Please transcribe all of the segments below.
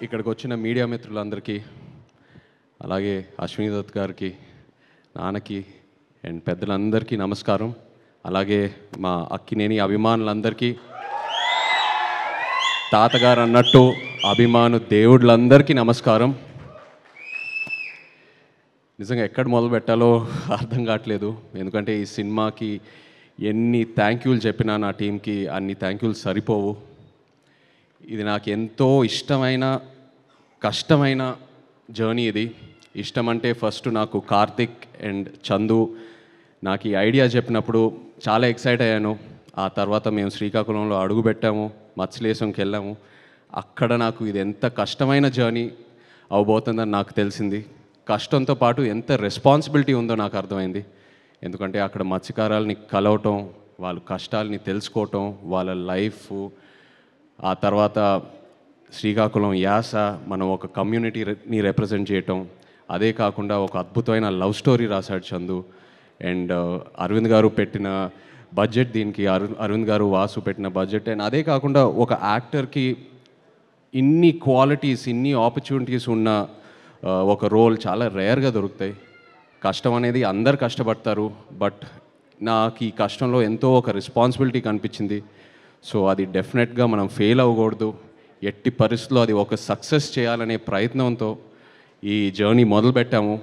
ఇక్కడికి వచ్చిన మీడియా మిత్రులందరికీ, అలాగే అశ్విని దత్ గారికి, నాన్నకి అండ్ పెద్దలందరికీ నమస్కారం. అలాగే మా అక్కినేని అభిమానులందరికీ, తాతగారు అన్నట్టు అభిమాను దేవుళ్ళందరికీ నమస్కారం. నిజంగా ఎక్కడ మొదలు పెట్టాలో అర్థం కావట్లేదు. ఎందుకంటే ఈ సినిమాకి ఎన్ని థ్యాంక్ యూలు చెప్పినా నా టీంకి అన్ని థ్యాంక్ యూలు సరిపోవు. ఇది నాకు ఎంతో ఇష్టమైన కష్టమైన జర్నీ. ఇది ఇష్టం అంటే ఫస్ట్ నాకు కార్తిక్ అండ్ చందు నాకు ఈ ఐడియా చెప్పినప్పుడు చాలా ఎక్సైట్ అయ్యాను. ఆ తర్వాత మేము శ్రీకాకుళంలో అడుగు పెట్టాము, మత్స్యలేశంకి వెళ్ళాము. అక్కడ నాకు ఇది ఎంత కష్టమైన జర్నీ అవబోతుందని నాకు తెలిసింది. కష్టంతో పాటు ఎంత రెస్పాన్సిబిలిటీ ఉందో నాకు అర్థమైంది. ఎందుకంటే అక్కడ మత్స్యకారులని కలవటం, వాళ్ళ కష్టాలని తెలుసుకోవటం, వాళ్ళ లైఫ్, ఆ తర్వాత శ్రీకాకుళం యాస, మనం ఒక కమ్యూనిటీని రిప్రజెంట్ చేయటం, అదే కాకుండా ఒక అద్భుతమైన లవ్ స్టోరీ రాశాడు చందు. అండ్ అరవింద్ గారు పెట్టిన బడ్జెట్ దీనికి, అరవింద్ గారు వాసు పెట్టిన బడ్జెట్. అండ్ అదే కాకుండా ఒక యాక్టర్కి ఇన్ని క్వాలిటీస్, ఇన్ని ఆపర్చునిటీస్ ఉన్న ఒక రోల్ చాలా రేర్గా దొరుకుతాయి. కష్టం అనేది అందరు కష్టపడతారు, బట్ నాకు ఈ కష్టంలో ఎంతో ఒక రెస్పాన్సిబిలిటీ కనిపించింది. సో అది డెఫినెట్గా మనం ఫెయిల్ అవ్వకూడదు, ఎట్టి పరిస్థితుల్లో అది ఒక సక్సెస్ చేయాలనే ప్రయత్నంతో ఈ జర్నీ మొదలుపెట్టాము.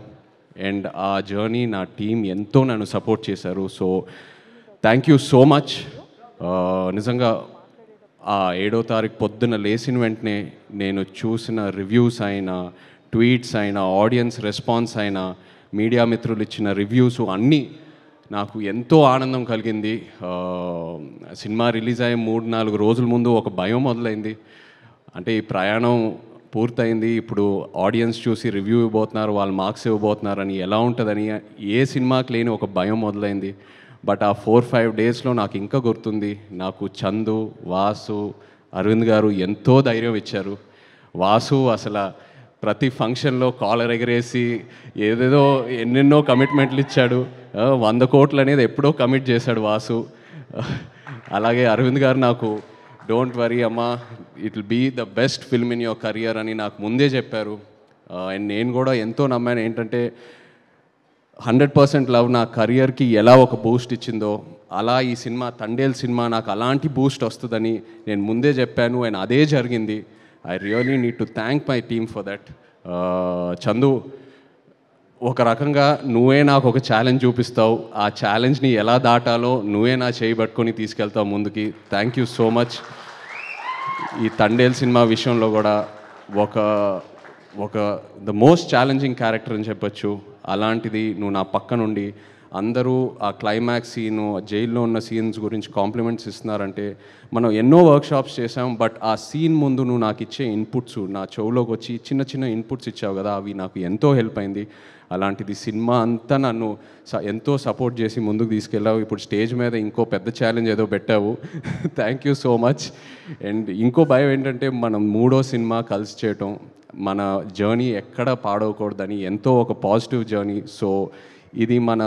అండ్ ఆ జర్నీ నా టీం ఎంతో నన్ను సపోర్ట్ చేశారు. So thank you so much. నిజంగా ఆ 7వ తారీఖు పొద్దున్న లేచిన వెంటనే నేను చూసిన రివ్యూస్ అయినా, ట్వీట్స్ అయినా, ఆడియన్స్ రెస్పాన్స్ అయినా, మీడియా మిత్రులు ఇచ్చిన రివ్యూస్ అన్నీ నాకు ఎంతో ఆనందం కలిగింది. సినిమా రిలీజ్ అయ్యే 3-4 రోజుల ముందు ఒక భయం మొదలైంది. అంటే ఈ ప్రయాణం పూర్తయింది, ఇప్పుడు ఆడియన్స్ చూసి రివ్యూ ఇవ్వబోతున్నారు, వాళ్ళు మార్క్స్ ఇవ్వబోతున్నారని, ఎలా ఉంటుందని ఏ సినిమాకి లేని ఒక భయం మొదలైంది. బట్ ఆ 4-5 డేస్లో నాకు ఇంకా గుర్తుంది, నాకు చందు, వాసు, అరవింద్ గారు ఎంతో ధైర్యం ఇచ్చారు. వాసు అసలు ప్రతి ఫంక్షన్లో కాలర్ ఎగరేసి ఏదేదో ఎన్నెన్నో కమిట్మెంట్లు ఇచ్చాడు. 100 కోట్లు అనేది ఎప్పుడో కమిట్ చేశాడు వాసు. అలాగే అరవింద్ గారు నాకు డోంట్ వరీ అమ్మా, it will be the best film in your career అని నాకు ముందే చెప్పారు. అండ్ నేను కూడా ఎంతో నమ్మాను. ఏంటంటే 100% లవ్ నా కెరియర్కి ఎలా ఒక బూస్ట్ ఇచ్చిందో, అలా ఈ సినిమా తండేల్ సినిమా నాకు అలాంటి బూస్ట్ వస్తుందని నేను ముందే చెప్పాను. అండ్ అదే జరిగింది. I really need to thank my team for that. Chandu, ఒక రకంగా నువ్వే నాకు ఒక ఛాలెంజ్ చూపిస్తావు, ఆ ఛాలెంజ్ని ఎలా దాటాలో నువ్వే నా చేయి పట్టుకొని తీసుకెళ్తావు ముందుకి. Thank you so much. ఈ తండేల్ సినిమా విషయంలో కూడా ఒక ద మోస్ట్ ఛాలెంజింగ్ క్యారెక్టర్ అని చెప్పొచ్చు. అలాంటిది నువ్వు నా పక్క నుండి అందరూ ఆ క్లైమాక్స్ సీను, జైల్లో ఉన్న సీన్స్ గురించి కాంప్లిమెంట్స్ ఇస్తున్నారంటే, మనం ఎన్నో వర్క్షాప్స్ చేసాం, బట్ ఆ సీన్ ముందు నువ్వు నాకు ఇచ్చే ఇన్పుట్స్, నా చెవులోకి వచ్చి చిన్న చిన్న ఇన్పుట్స్ ఇచ్చావు కదా, అవి నాకు ఎంతో హెల్ప్ అయింది. అలాంటిది సినిమా అంతా నన్ను ఎంతో సపోర్ట్ చేసి ముందుకు తీసుకెళ్ళావు. ఇప్పుడు స్టేజ్ మీద ఇంకో పెద్ద ఛాలెంజ్ ఏదో పెట్టావు. Thank you so much. And ఇంకో భయం ఏంటంటే, మనం 3వ సినిమా కలిసి చేయటం, మన జర్నీ ఎక్కడ పాడవకూడదని, ఎంతో ఒక పాజిటివ్ జర్నీ. సో ఇది మన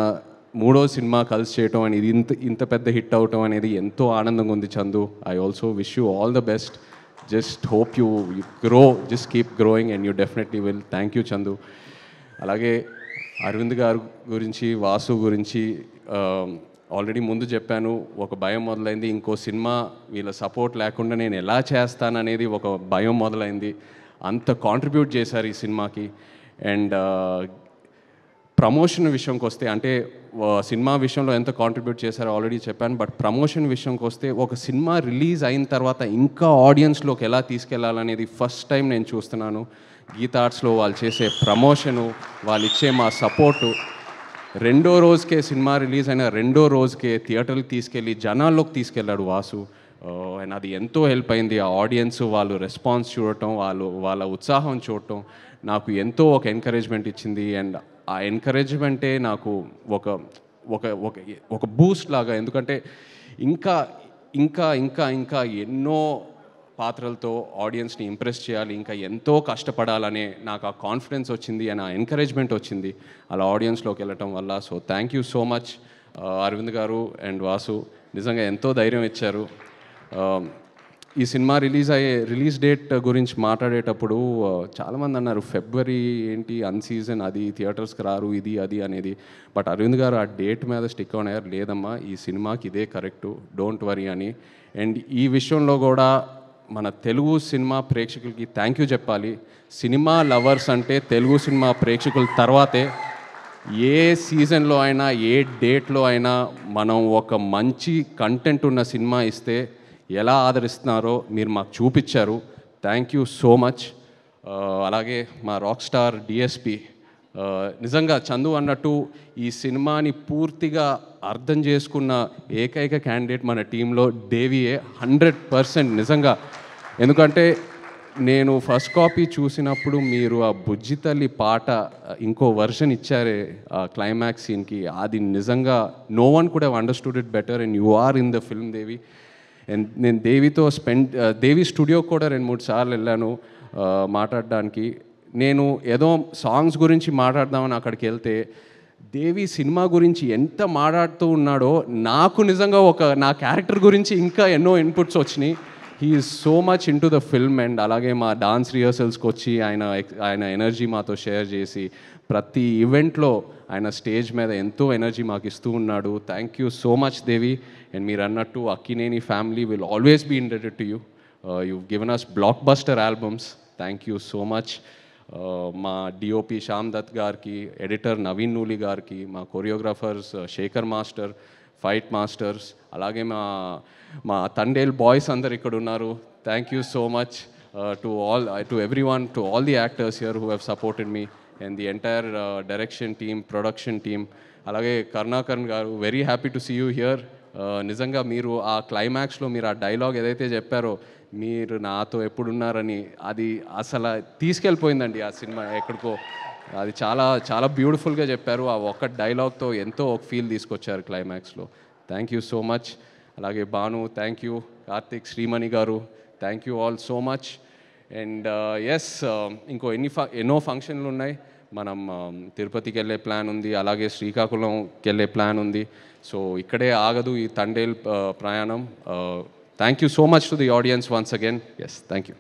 3వ సినిమా కలిసి చేయటం అని, ఇది ఇంత పెద్ద హిట్ అవటం అనేది ఎంతో ఆనందంగా ఉంది Chandu. I also wish you all the best. Just hope you grow, just keep growing and you definitely will. Thank you Chandu. అలాగే అరవింద్ గారు గురించి, వాసు గురించి ఆల్రెడీ ముందు చెప్పాను. ఒక భయం మొదలైంది, ఇంకో సినిమా వీళ్ళ సపోర్ట్ లేకుండా నేను ఎలా చేస్తాననేది ఒక భయం మొదలైంది. అంత కాంట్రిబ్యూట్ చేశారు ఈ సినిమాకి. అండ్ ప్రమోషన్ విషయంకి వస్తే, అంటే సినిమా విషయంలో ఎంత కాంట్రిబ్యూట్ చేశారో ఆల్రెడీ చెప్పాను, బట్ ప్రమోషన్ విషయంకి వస్తే ఒక సినిమా రిలీజ్ అయిన తర్వాత ఇంకా ఆడియన్స్లోకి ఎలా తీసుకెళ్లాలనేది ఫస్ట్ టైం నేను చూస్తున్నాను. గీతా ఆర్ట్స్లో వాళ్ళు చేసే ప్రమోషను, వాళ్ళు ఇచ్చే మా సపోర్టు, 2వ రోజుకే సినిమా రిలీజ్ అయిన 2వ రోజుకే థియేటర్కి తీసుకెళ్ళి జనాల్లోకి తీసుకెళ్ళాడు వాసు. అండ్ అది ఎంతో హెల్ప్ అయింది. ఆ ఆడియన్స్ వాళ్ళు రెస్పాన్స్ చూడటం, వాళ్ళ ఉత్సాహం చూడటం నాకు ఎంతో ఒక ఎంకరేజ్మెంట్ ఇచ్చింది. అండ్ ఆ ఎంకరేజ్మెంటే నాకు ఒక ఒక ఒక ఒక బూస్ట్ లాగా. ఎందుకంటే ఇంకా ఇంకా ఇంకా ఇంకా ఎన్నో పాత్రలతో ఆడియన్స్ని ఇంప్రెస్ చేయాలి, ఇంకా ఎంతో కష్టపడాలనే నాకు ఆ కాన్ఫిడెన్స్ వచ్చింది, అండ్ ఆ ఎంకరేజ్మెంట్ వచ్చింది అలా ఆడియన్స్లోకి వెళ్ళటం వల్ల. So thank you so much Arvind garu and Vasu, నిజంగా ఎంతో ధైర్యం ఇచ్చారు. ఈ సినిమా రిలీజ్ డేట్ గురించి మాట్లాడేటప్పుడు చాలామంది అన్నారు ఫిబ్రవరి ఏంటి అన్సీజన్, అది థియేటర్స్కి రారు, ఇది అది అనేది. బట్ అరవింద్ గారు ఆ డేట్ మీద స్టిక్ ఆన్ అయ్యారు, లేదమ్మా ఈ సినిమాకి ఇదే కరెక్టు, డోంట్ వరీ అని. అండ్ ఈ విషయంలో కూడా మన తెలుగు సినిమా ప్రేక్షకులకి థ్యాంక్ యూ చెప్పాలి. సినిమా లవర్స్ అంటే తెలుగు సినిమా ప్రేక్షకుల తర్వాతే. ఏ సీజన్లో అయినా ఏ డేట్లో అయినా మనం ఒక మంచి కంటెంట్ ఉన్న సినిమా ఇస్తే ఎలా ఆదరిస్తున్నారో మీరు మాకు చూపించారు. Thank you so much. అలాగే మా రాక్ స్టార్ డిఎస్పి, నిజంగా చందు అన్నట్టు ఈ సినిమాని పూర్తిగా అర్థం చేసుకున్న ఏకైక క్యాండిడేట్ మన టీంలో దేవియే, 100% నిజంగా. ఎందుకంటే నేను ఫస్ట్ కాపీ చూసినప్పుడు మీరు ఆ బుజ్జి తల్లి పాట ఇంకో వర్షన్ ఇచ్చారే ఆ క్లైమాక్స్ సీన్కి, అది నిజంగా no one could have understood it better and you are in the film Devi. And నేను దేవితో దేవి స్టూడియోకి కూడా 2-3 సార్లు వెళ్ళాను మాట్లాడడానికి. నేను ఏదో సాంగ్స్ గురించి మాట్లాడదామని అక్కడికి వెళ్తే దేవి సినిమా గురించి ఎంత మాట్లాడుతూ ఉన్నాడో నాకు నిజంగా నా క్యారెక్టర్ గురించి ఇంకా ఎన్నో ఇన్పుట్స్ వచ్చినాయి. He is so much in to the film. And అలాగే మా డాన్స్ రిహర్సల్స్కి వచ్చి ఆయన ఎనర్జీ మాతో షేర్ చేసి ప్రతి ఈవెంట్లో ఆయన స్టేజ్ మీద ఎంతో ఎనర్జీ మాకు ఇస్తూ ఉన్నాడు. Thank you so much Devi. And మీరు అన్నట్టు Akkineni family will always be indebted to you. You given us blockbuster albums. Thank you so much. మా డిఓపి శ్యామ్ దత్ గారికి, ఎడిటర్ నవీన్ నూలి గారికి, మా choreographers Sekhar master, fight masters, అలాగే మా తండేల్ బాయ్స్ అందరు ఇక్కడ ఉన్నారు. Thank you so much to everyone, to all the actors here who have supported me and the entire direction team, production team. అలాగే Karunakaran garu, very happy to see you here. నిజంగా మీరు ఆ క్లైమాక్స్లో మీరు ఆ డైలాగ్ ఏదైతే చెప్పారో, మీరు నాతో ఎప్పుడున్నారని, అది అసలు తీసుకెళ్ళిపోయిందండి ఆ సినిమా ఎక్కడికో. అది చాలా చాలా బ్యూటిఫుల్గా చెప్పారు. ఆ ఒక్క డైలాగ్తో ఎంతో ఒక ఫీల్ తీసుకొచ్చారు క్లైమాక్స్లో. Thank you so much. అలాగే Bhanu, thank you. Karthik, Srimani garu, thank you all so much. And yes, ఇంకో ఎన్నో ఫంక్షన్లు ఉన్నాయి. మనం తిరుపతికి వెళ్ళే ప్లాన్ ఉంది, అలాగే శ్రీకాకుళంకి వెళ్ళే ప్లాన్ ఉంది. సో ఇక్కడే ఆగదు ఈ తండేల్ ప్రయాణం. Thank you so much to the audience once again. Yes, thank you.